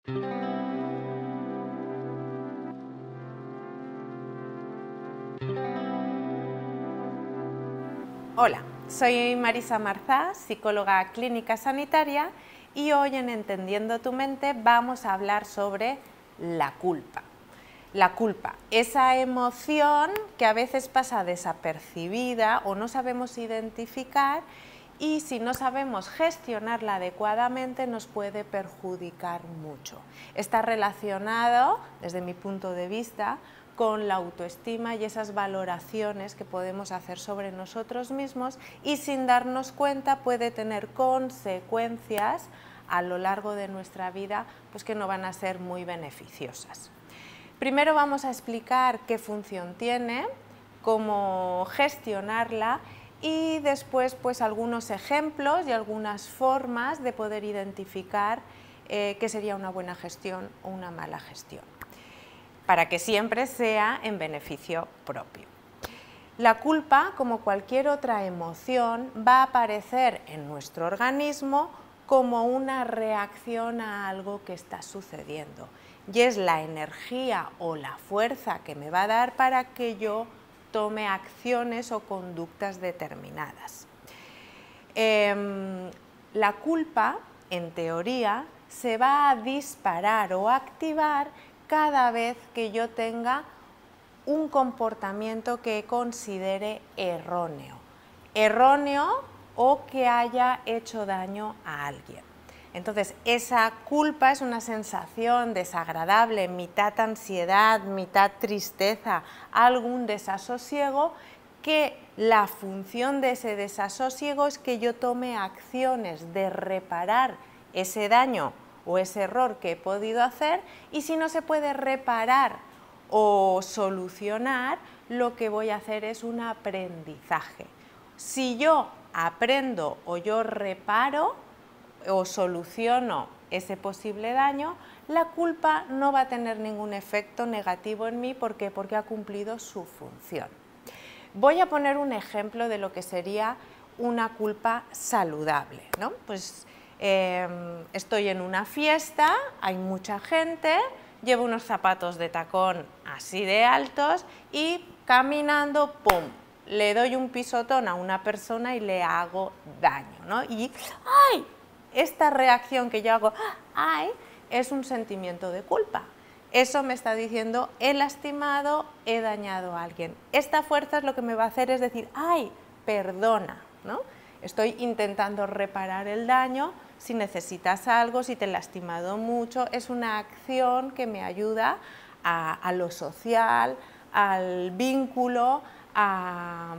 Hola, soy Marisa Marzá, psicóloga clínica sanitaria, y hoy en Entendiendo tu mente vamos a hablar sobre la culpa. La culpa, esa emoción que a veces pasa desapercibida o no sabemos identificar, y si no sabemos gestionarla adecuadamente nos puede perjudicar mucho. Está relacionado, desde mi punto de vista, con la autoestima y esas valoraciones que podemos hacer sobre nosotros mismos, y sin darnos cuenta puede tener consecuencias a lo largo de nuestra vida pues que no van a ser muy beneficiosas. Primero vamos a explicar qué función tiene, cómo gestionarla, y después pues algunos ejemplos y algunas formas de poder identificar qué sería una buena gestión o una mala gestión, para que siempre sea en beneficio propio. La culpa, como cualquier otra emoción, va a aparecer en nuestro organismo como una reacción a algo que está sucediendo, y es la energía o la fuerza que me va a dar para que yo tome acciones o conductas determinadas. La culpa, en teoría, se va a disparar o activar cada vez que yo tenga un comportamiento que considere erróneo o que haya hecho daño a alguien. Entonces, esa culpa es una sensación desagradable, mitad ansiedad, mitad tristeza, algún desasosiego, que la función de ese desasosiego es que yo tome acciones de reparar ese daño o ese error que he podido hacer, y si no se puede reparar o solucionar, lo que voy a hacer es un aprendizaje. Si yo aprendo o yo reparo o soluciono ese posible daño, la culpa no va a tener ningún efecto negativo en mí. ¿Por qué? Porque ha cumplido su función. Voy a poner un ejemplo de lo que sería una culpa saludable, ¿no? Pues estoy en una fiesta, hay mucha gente, llevo unos zapatos de tacón así de altos y caminando, ¡pum!, le doy un pisotón a una persona y le hago daño, ¿no? Y ¡ay! Esta reacción que yo hago, ¡ay!, es un sentimiento de culpa. Eso me está diciendo, he lastimado, he dañado a alguien. Esta fuerza es lo que me va a hacer es decir, ¡ay!, perdona, ¿no? Estoy intentando reparar el daño. Si necesitas algo, si te he lastimado mucho, es una acción que me ayuda a lo social, al vínculo, a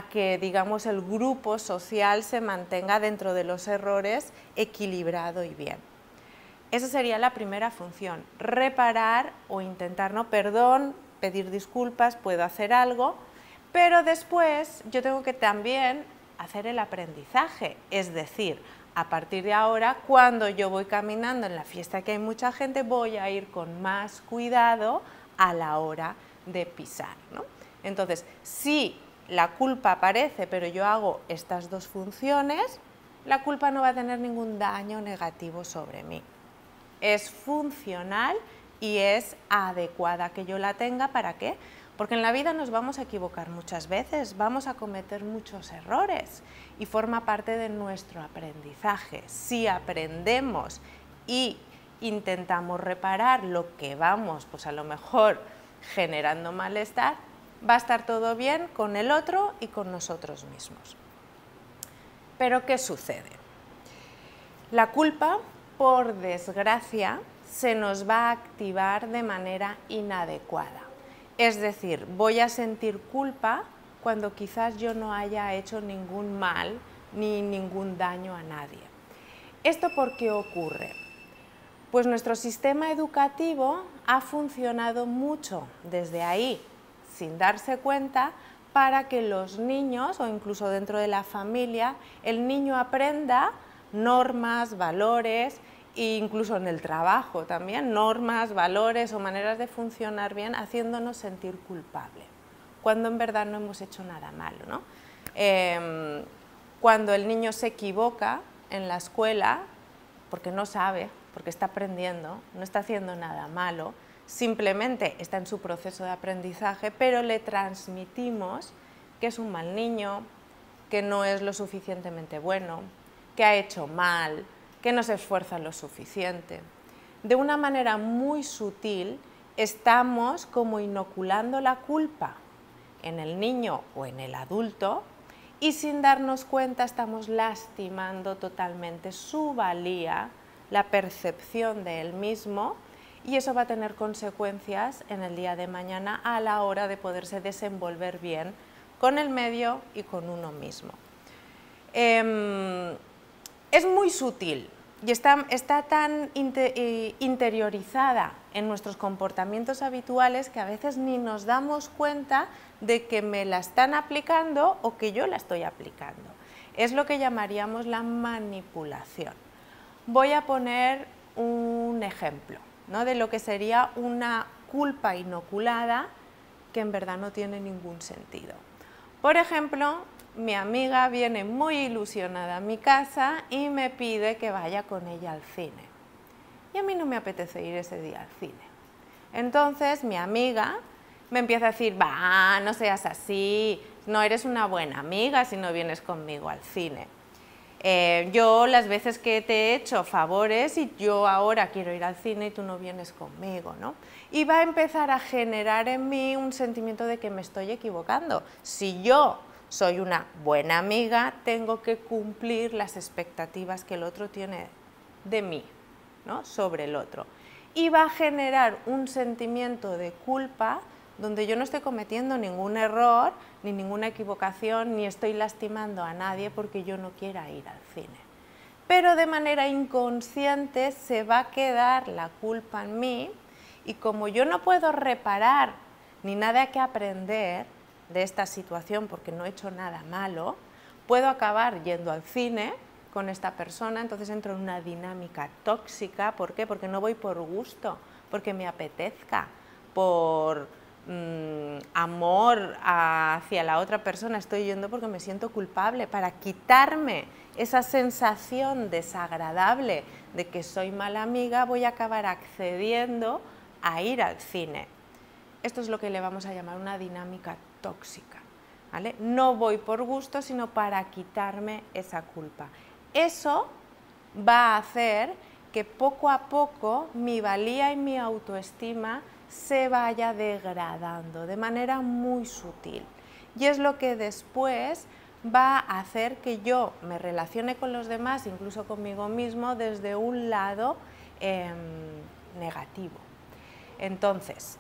que, digamos, el grupo social se mantenga dentro de los errores equilibrado y bien. Esa sería la primera función, reparar o intentar, ¿no? Perdón, pedir disculpas, puedo hacer algo, pero después yo tengo que también hacer el aprendizaje, es decir, a partir de ahora, cuando yo voy caminando en la fiesta que hay mucha gente, voy a ir con más cuidado a la hora de pisar, ¿no? Entonces, si la culpa aparece, pero yo hago estas dos funciones, la culpa no va a tener ningún daño negativo sobre mí. Es funcional y es adecuada que yo la tenga. ¿Para qué? Porque en la vida nos vamos a equivocar muchas veces, vamos a cometer muchos errores y forma parte de nuestro aprendizaje. Si aprendemos y intentamos reparar lo que vamos, pues a lo mejor generando malestar, va a estar todo bien con el otro y con nosotros mismos. Pero ¿qué sucede? La culpa, por desgracia, se nos va a activar de manera inadecuada. Es decir, voy a sentir culpa cuando quizás yo no haya hecho ningún mal ni ningún daño a nadie. ¿Esto por qué ocurre? Pues nuestro sistema educativo ha funcionado mucho desde ahí, sin darse cuenta, para que los niños, o incluso dentro de la familia, el niño aprenda normas, valores, e incluso en el trabajo también, normas, valores o maneras de funcionar bien, haciéndonos sentir culpable, cuando en verdad no hemos hecho nada malo, ¿no? Cuando el niño se equivoca en la escuela, porque no sabe porque está aprendiendo, no está haciendo nada malo, simplemente está en su proceso de aprendizaje, pero le transmitimos que es un mal niño, que no es lo suficientemente bueno, que ha hecho mal, que no se esfuerza lo suficiente. De una manera muy sutil estamos como inoculando la culpa en el niño o en el adulto y sin darnos cuenta estamos lastimando totalmente su valía, la percepción de él mismo, y eso va a tener consecuencias en el día de mañana a la hora de poderse desenvolver bien con el medio y con uno mismo. Es muy sutil y está tan interiorizada en nuestros comportamientos habituales que a veces ni nos damos cuenta de que me la están aplicando o que yo la estoy aplicando. Es lo que llamaríamos la manipulación. Voy a poner un ejemplo, ¿no?, de lo que sería una culpa inoculada que en verdad no tiene ningún sentido. Por ejemplo, mi amiga viene muy ilusionada a mi casa y me pide que vaya con ella al cine. Y a mí no me apetece ir ese día al cine. Entonces mi amiga me empieza a decir, va, no seas así, no eres una buena amiga si no vienes conmigo al cine. Yo las veces que te he hecho favores y yo ahora quiero ir al cine y tú no vienes conmigo, ¿no? Y va a empezar a generar en mí un sentimiento de que me estoy equivocando. Si yo soy una buena amiga, tengo que cumplir las expectativas que el otro tiene de mí, ¿no?, sobre el otro. Y va a generar un sentimiento de culpa donde yo no estoy cometiendo ningún error, ni ninguna equivocación, ni estoy lastimando a nadie porque yo no quiera ir al cine. Pero de manera inconsciente se va a quedar la culpa en mí y como yo no puedo reparar ni nada que aprender de esta situación porque no he hecho nada malo, puedo acabar yendo al cine con esta persona, entonces entro en una dinámica tóxica. ¿Por qué? Porque no voy por gusto, porque me apetezca, por amor hacia la otra persona, estoy yendo porque me siento culpable, para quitarme esa sensación desagradable de que soy mala amiga, voy a acabar accediendo a ir al cine. Esto es lo que le vamos a llamar una dinámica tóxica, ¿vale? No voy por gusto, sino para quitarme esa culpa. Eso va a hacer que poco a poco mi valía y mi autoestima se vaya degradando de manera muy sutil. Y es lo que después va a hacer que yo me relacione con los demás, incluso conmigo mismo, desde un lado negativo. Entonces,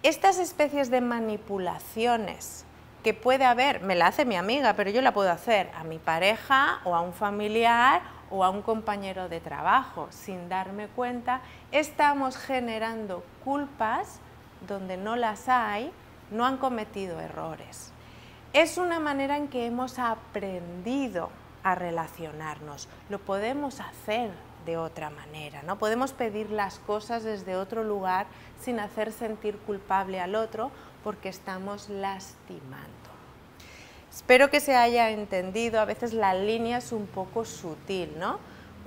estas especies de manipulaciones que puede haber, me la hace mi amiga, pero yo la puedo hacer a mi pareja o a un familiar o a un compañero de trabajo, sin darme cuenta, estamos generando culpas donde no las hay, no han cometido errores. Es una manera en que hemos aprendido a relacionarnos, lo podemos hacer de otra manera, ¿no? Podemos pedir las cosas desde otro lugar sin hacer sentir culpable al otro porque estamos lastimando. Espero que se haya entendido, a veces la línea es un poco sutil, ¿no?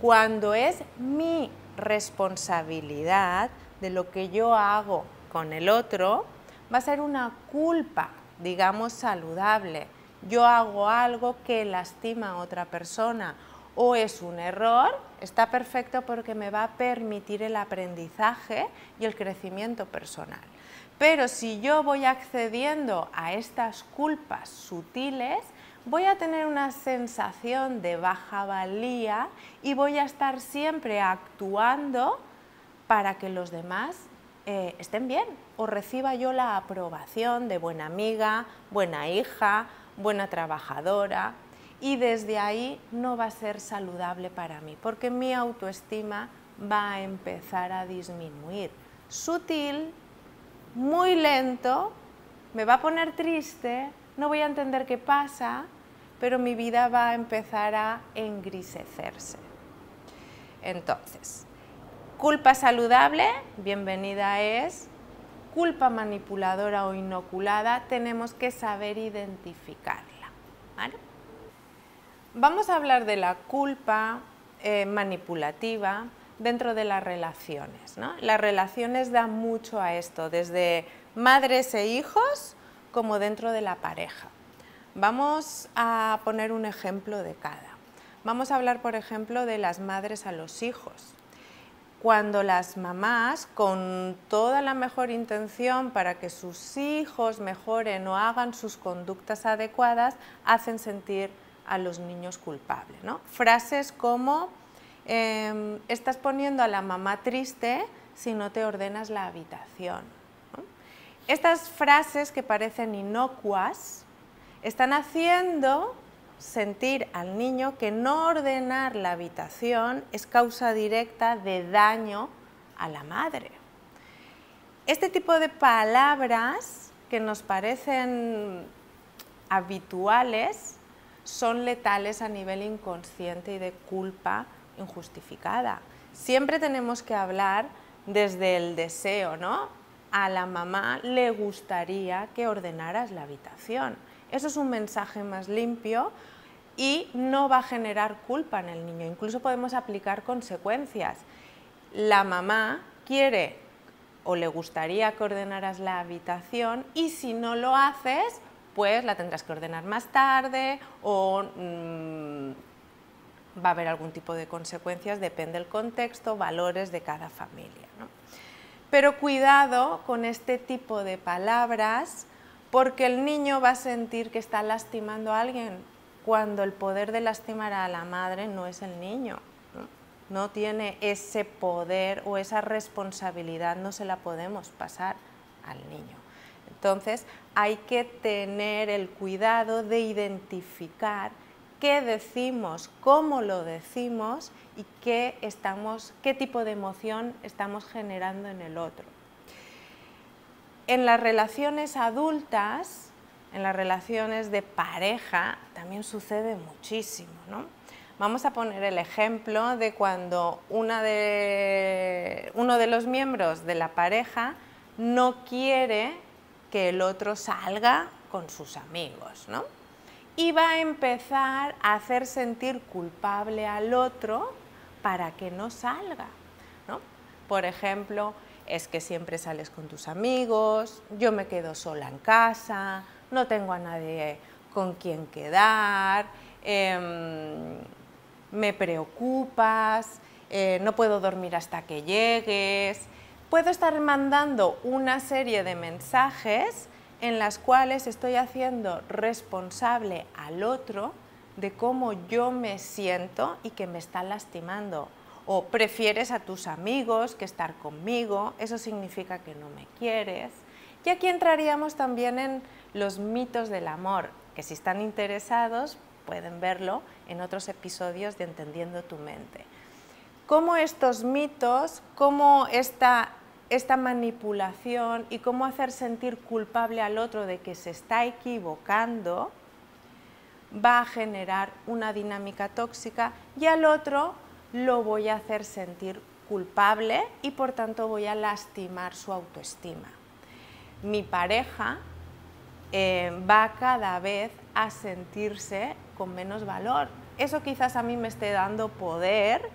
Cuando es mi responsabilidad de lo que yo hago con el otro, va a ser una culpa, digamos, saludable. Yo hago algo que lastima a otra persona o es un error, está perfecto porque me va a permitir el aprendizaje y el crecimiento personal. Pero si yo voy accediendo a estas culpas sutiles, voy a tener una sensación de baja valía y voy a estar siempre actuando para que los demás estén bien o reciba yo la aprobación de buena amiga, buena hija, buena trabajadora, y desde ahí no va a ser saludable para mí porque mi autoestima va a empezar a disminuir. Sutil, muy lento, me va a poner triste, no voy a entender qué pasa, pero mi vida va a empezar a engrisecerse. Entonces, culpa saludable, bienvenida es. Culpa manipuladora o inoculada, tenemos que saber identificarla, ¿vale? Vamos a hablar de la culpa manipulativa, dentro de las relaciones, ¿no? Las relaciones dan mucho a esto, desde madres e hijos como dentro de la pareja. Vamos a poner un ejemplo de cada. Vamos a hablar, por ejemplo, de las madres a los hijos. Cuando las mamás, con toda la mejor intención para que sus hijos mejoren o hagan sus conductas adecuadas, hacen sentir a los niños culpables, ¿no? Frases como, estás poniendo a la mamá triste si no te ordenas la habitación, ¿no? Estas frases que parecen inocuas están haciendo sentir al niño que no ordenar la habitación es causa directa de daño a la madre. Este tipo de palabras que nos parecen habituales son letales a nivel inconsciente y de culpa injustificada. Siempre tenemos que hablar desde el deseo, ¿no? A la mamá le gustaría que ordenaras la habitación. Eso es un mensaje más limpio y no va a generar culpa en el niño. Incluso podemos aplicar consecuencias. La mamá quiere o le gustaría que ordenaras la habitación y si no lo haces, pues la tendrás que ordenar más tarde o va a haber algún tipo de consecuencias, depende del contexto, valores de cada familia, ¿no? Pero cuidado con este tipo de palabras porque el niño va a sentir que está lastimando a alguien cuando el poder de lastimar a la madre no es el niño, no tiene ese poder o esa responsabilidad, no se la podemos pasar al niño. Entonces hay que tener el cuidado de identificar qué decimos, cómo lo decimos y qué tipo de emoción estamos generando en el otro. En las relaciones adultas, en las relaciones de pareja, también sucede muchísimo, ¿no? Vamos a poner el ejemplo de cuando uno de los miembros de la pareja no quiere que el otro salga con sus amigos, ¿no? Y va a empezar a hacer sentir culpable al otro para que no salga, ¿no? Por ejemplo, es que siempre sales con tus amigos, yo me quedo sola en casa, no tengo a nadie con quien quedar, me preocupas, no puedo dormir hasta que llegues. Puedo estar mandando una serie de mensajes en las cuales estoy haciendo responsable al otro de cómo yo me siento y que me está lastimando. O prefieres a tus amigos que estar conmigo, eso significa que no me quieres. Y aquí entraríamos también en los mitos del amor, que si están interesados pueden verlo en otros episodios de Entendiendo tu mente. Cómo estos mitos, cómo esta manipulación y cómo hacer sentir culpable al otro de que se está equivocando va a generar una dinámica tóxica y al otro lo voy a hacer sentir culpable y por tanto voy a lastimar su autoestima. Mi pareja va cada vez a sentirse con menos valor. Eso quizás a mí me esté dando poder,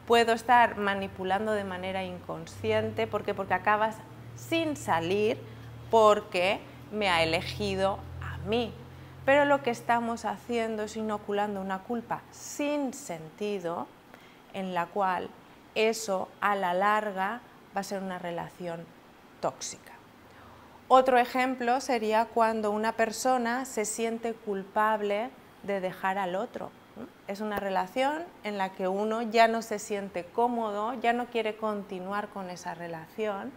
puedo estar manipulando de manera inconsciente, ¿por qué? Porque acabas sin salir porque me ha elegido a mí. Pero lo que estamos haciendo es inoculando una culpa sin sentido, en la cual eso a la larga va a ser una relación tóxica. Otro ejemplo sería cuando una persona se siente culpable de dejar al otro. Es una relación en la que uno ya no se siente cómodo, ya no quiere continuar con esa relación,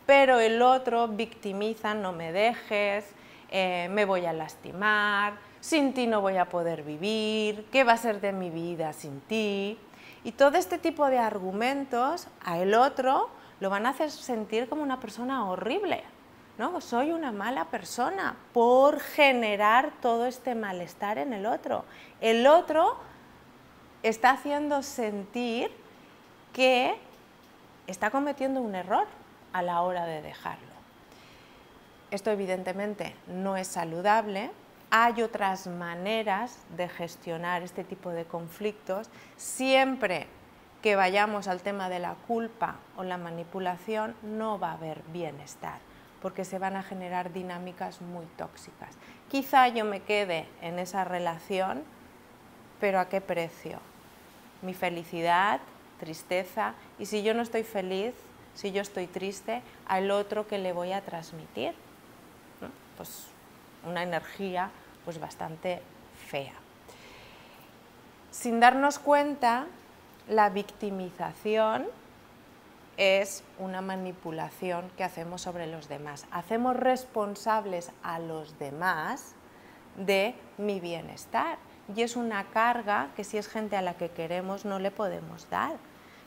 pero el otro victimiza, no me dejes, me voy a lastimar, sin ti no voy a poder vivir, ¿qué va a ser de mi vida sin ti? Y todo este tipo de argumentos a el otro lo van a hacer sentir como una persona horrible, ¿no? Soy una mala persona por generar todo este malestar en el otro. El otro está haciendo sentir que está cometiendo un error a la hora de dejarlo. Esto evidentemente no es saludable. Hay otras maneras de gestionar este tipo de conflictos, siempre que vayamos al tema de la culpa o la manipulación, no va a haber bienestar, porque se van a generar dinámicas muy tóxicas. Quizá yo me quede en esa relación, pero ¿a qué precio? Mi felicidad, tristeza, y si yo no estoy feliz, si yo estoy triste, al otro que le voy a transmitir, ¿no? Pues una energía pues bastante fea. Sin darnos cuenta, la victimización es una manipulación que hacemos sobre los demás. Hacemos responsables a los demás de mi bienestar. Y es una carga que si es gente a la que queremos no le podemos dar.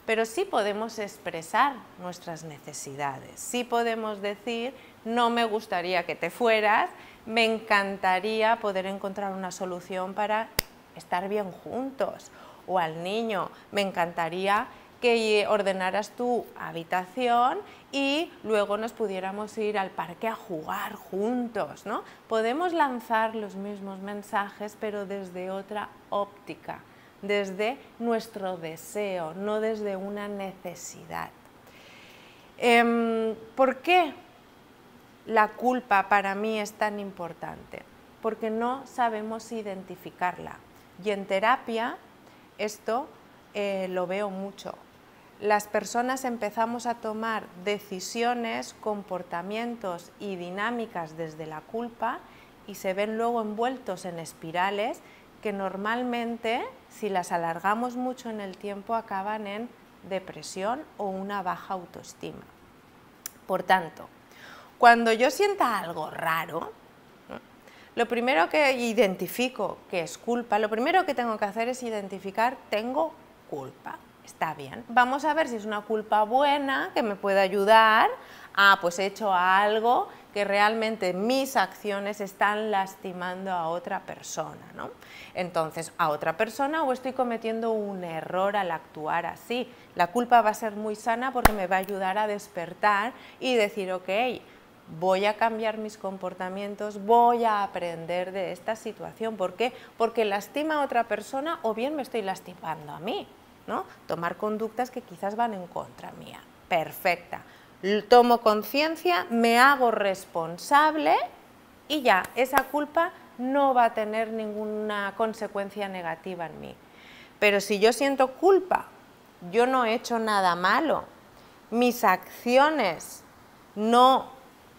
Pero sí podemos expresar nuestras necesidades. Sí podemos decir, no me gustaría que te fueras, me encantaría poder encontrar una solución para estar bien juntos. O al niño, me encantaría que ordenaras tu habitación y luego nos pudiéramos ir al parque a jugar juntos, ¿no? Podemos lanzar los mismos mensajes, pero desde otra óptica, desde nuestro deseo, no desde una necesidad. ¿Por qué la culpa para mí es tan importante? Porque no sabemos identificarla. Y en terapia esto lo veo mucho. Las personas empezamos a tomar decisiones, comportamientos y dinámicas desde la culpa y se ven luego envueltos en espirales que normalmente, si las alargamos mucho en el tiempo, acaban en depresión o una baja autoestima. Por tanto, cuando yo sienta algo raro, lo primero que identifico que es culpa, lo primero que tengo que hacer es identificar, tengo culpa. Está bien, vamos a ver si es una culpa buena que me puede ayudar. Pues he hecho algo que realmente mis acciones están lastimando a otra persona, ¿no? Entonces, a otra persona o estoy cometiendo un error al actuar así. La culpa va a ser muy sana porque me va a ayudar a despertar y decir, ok, voy a cambiar mis comportamientos, voy a aprender de esta situación. ¿Por qué? Porque lastima a otra persona o bien me estoy lastimando a mí, ¿no? Tomar conductas que quizás van en contra mía. Perfecta. Tomo conciencia, me hago responsable y ya, esa culpa no va a tener ninguna consecuencia negativa en mí. Pero si yo siento culpa, yo no he hecho nada malo, mis acciones no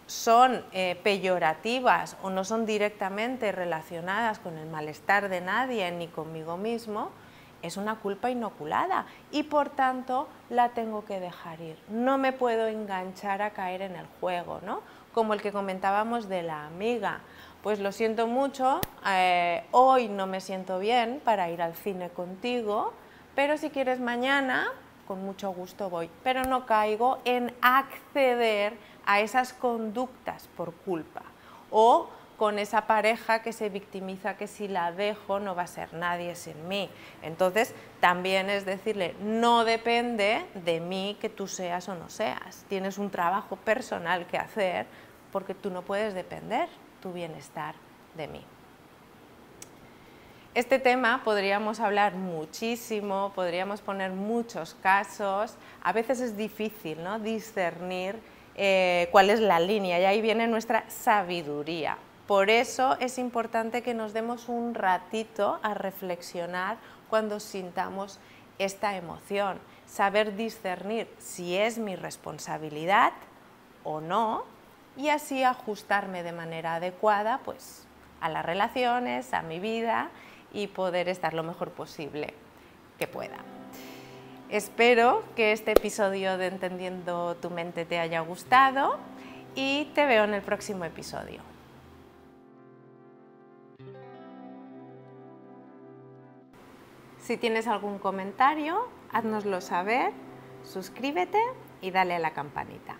son peyorativas o no son directamente relacionadas con el malestar de nadie ni conmigo mismo, es una culpa inoculada y por tanto la tengo que dejar ir. No me puedo enganchar a caer en el juego, ¿no? Como el que comentábamos de la amiga. Pues lo siento mucho, hoy no me siento bien para ir al cine contigo, pero si quieres mañana, con mucho gusto voy. Pero no caigo en acceder a esas conductas por culpa o con esa pareja que se victimiza que si la dejo no va a ser nadie sin mí. Entonces también es decirle, no depende de mí que tú seas o no seas, tienes un trabajo personal que hacer porque tú no puedes depender tu bienestar de mí. Este tema podríamos hablar muchísimo, podríamos poner muchos casos, a veces es difícil, ¿no?, discernir cuál es la línea y ahí viene nuestra sabiduría. Por eso es importante que nos demos un ratito a reflexionar cuando sintamos esta emoción, saber discernir si es mi responsabilidad o no y así ajustarme de manera adecuada pues, a las relaciones, a mi vida y poder estar lo mejor posible que pueda. Espero que este episodio de Entendiendo tu mente te haya gustado y te veo en el próximo episodio. Si tienes algún comentario, háznoslo saber, suscríbete y dale a la campanita.